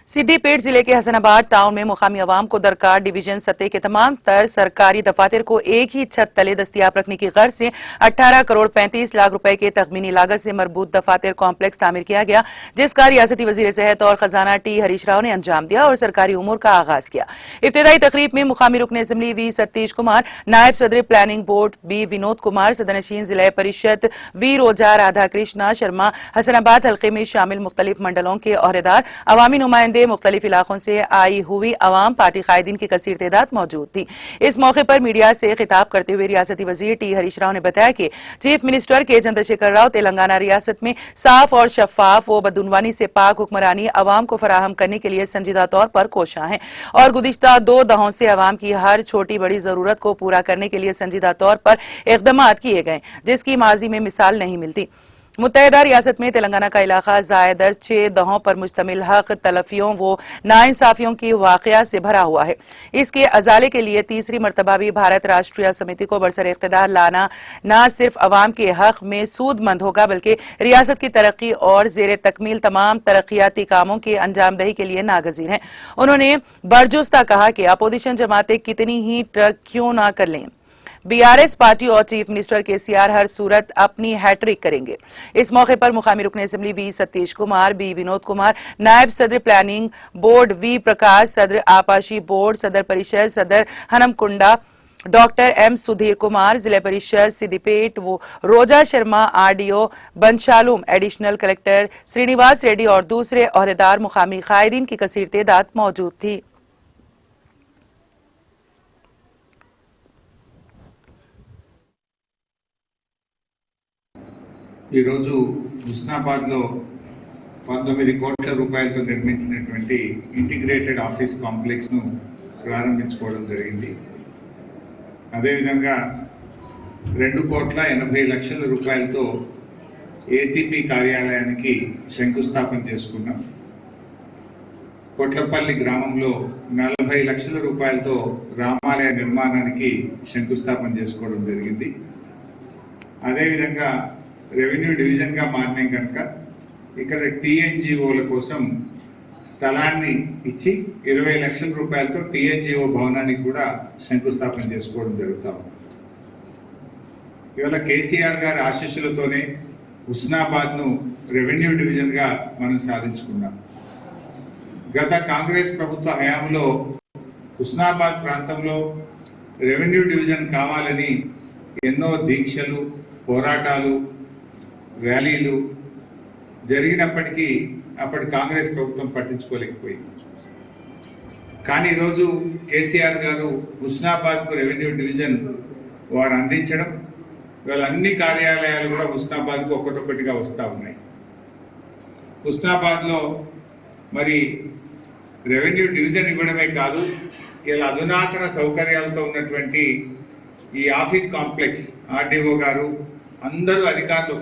सिद्दीपेट जिले के हसनाबाद टाउन में मुकामी अवाम को दरकार डिवीजन सतह के तमाम तर सरकारी दफातर को एक ही छत तले दस्तियाब रखने की गर्ज से 18 करोड़ 35 लाख रुपए के तखमीनी लागत से मरबूत दफातर कॉम्प्लेक्स तामीर किया गया, जिसका रियासती वजीर सेहत और खजाना टी हरीश राव ने अंजाम दिया और सरकारी उमूर का आगाज किया। इब्तिदाई तकरीब में मुकामी रुकन असम्बली वी सतीश कुमार, नायब सदर planning board B Vinod Kumar, सदरनशीन जिला परिषद वी रोजा राधा कृष्णा शर्मा, हसनाबाद हल्के में शामिल मुख्तलिफ मंडलों के ओहदेदार, अवामी नुमाइंदे, मुख्तलिफ इलाकों से आई हुई अवाम पार्टी कायदीन की कसीर तादाद मौजूद थी। इस मौके पर मीडिया से खिताब करते हुए रियासती वजीर टी हरीश राव ने बताया कि चीफ मिनिस्टर के चंद्रशेखर राव तेलंगाना रियासत में साफ और शफाफ व बदउनवानी से पाक हुक्मरानी अवाम को फराहम करने के लिए संजीदा तौर पर कोशां हैं और गुज़िश्ता 2 दहाकों से अवाम की हर छोटी बड़ी जरूरत को पूरा करने के लिए संजीदा तौर पर इक़दामात किए गए, जिसकी माजी में मिसाल नहीं मिलती। मुत्तहिदा रियासत में तेलंगाना का इलाका ज़ायद 6 दहों पर मुश्तमिल हक तलफियों व नाइंसाफियों की वाक़या से भरा हुआ है। इसके अजाले के लिए तीसरी मरतबा भी भारत राष्ट्रीय समिति को बरसर इख्तिदार लाना न सिर्फ अवाम के हक में सूदमंद होगा बल्कि रियासत की तरक्की और जेर तकमील तमाम तरक्याती कामों की अंजामदही के लिए नागजीर है। उन्होंने बरजुस्ता कहा कि अपोजिशन जमातें कितनी ही ट्रक क्यों ना कर लें, बीआरएस पार्टी और चीफ मिनिस्टर केसीआर हर सूरत अपनी हैट्रिक करेंगे। इस मौके पर मुकामी रुकन assembly V Satish Kumar, B Vinod Kumar, नायब सदर प्लानिंग बोर्ड वी प्रकाश, सदर आपाशी बोर्ड, सदर परिषद सदर हनमकुंडा डॉक्टर एम सुधीर कुमार, जिला परिषद सिद्दीपेट वो रोजा शर्मा, आरडीओ बनशालुम, एडिशनल कलेक्टर श्रीनिवास रेड्डी और दूसरे ओहदेदार मुकामी कायदीन की कसीर तादाद मौजूद थी। ఈరోజు హుస్నాబాద్లో 19 కోట్ల రూపాయలతో నిర్మించినటువంటి ఇంటిగ్రేటెడ్ ఆఫీస్ కాంప్లెక్స్ను ప్రారంభించుకోవడం జరిగింది. అదేవిధంగా 2,80,00,000 రూపాయలతో ఏసీపీ కార్యాలయానికి శంకుస్థాపన చేసుకున్నాం. కొట్లపల్లి గ్రామంలో 40 లక్షల రూపాయలతో రామాలయ నిర్మాణానికి శంకుస్థాపన చేసుకోవడం జరిగింది. అదేవిధంగా రెవెన్యూ డివిజన్గా మారినాం కనుక ఇక్కడ టీఎన్జిఓల కోసం స్థలాన్ని ఇచ్చి 20 లక్షల రూపాయలతో టీఎన్జిఓ భవనానికి కూడా శంకుస్థాపన చేసుకోవడం జరుగుతాం. ఇవాళ కేసీఆర్ గారి ఆశీస్సులతోనే హుస్నాబాద్ను రెవెన్యూ డివిజన్గా మనం సాధించుకున్నాం. గత కాంగ్రెస్ ప్రభుత్వ హయాంలో హుస్నాబాద్ ప్రాంతంలో రెవెన్యూ డివిజన్ కావాలని ఎన్నో దీక్షలు, పోరాటాలు, ర్యాలీలు జరిగినప్పటికీ అప్పటి కాంగ్రెస్ ప్రభుత్వం పట్టించుకోలేకపోయింది. కానీ ఈరోజు కేసీఆర్ గారు హుస్నాబాద్కు రెవెన్యూ డివిజన్ వారు అందించడం, ఇవాళ అన్ని కార్యాలయాలు కూడా హుస్నాబాద్కు ఒక్కొక్కటిగా వస్తూ ఉన్నాయి. హుస్నాబాద్లో మరి రెవెన్యూ డివిజన్ ఇవ్వడమే కాదు, ఇలా అధునాతన సౌకర్యాలతో ఉన్నటువంటి ఈ ఆఫీస్ కాంప్లెక్స్ ఆర్డీఓ గారు అందరూ అధికారులు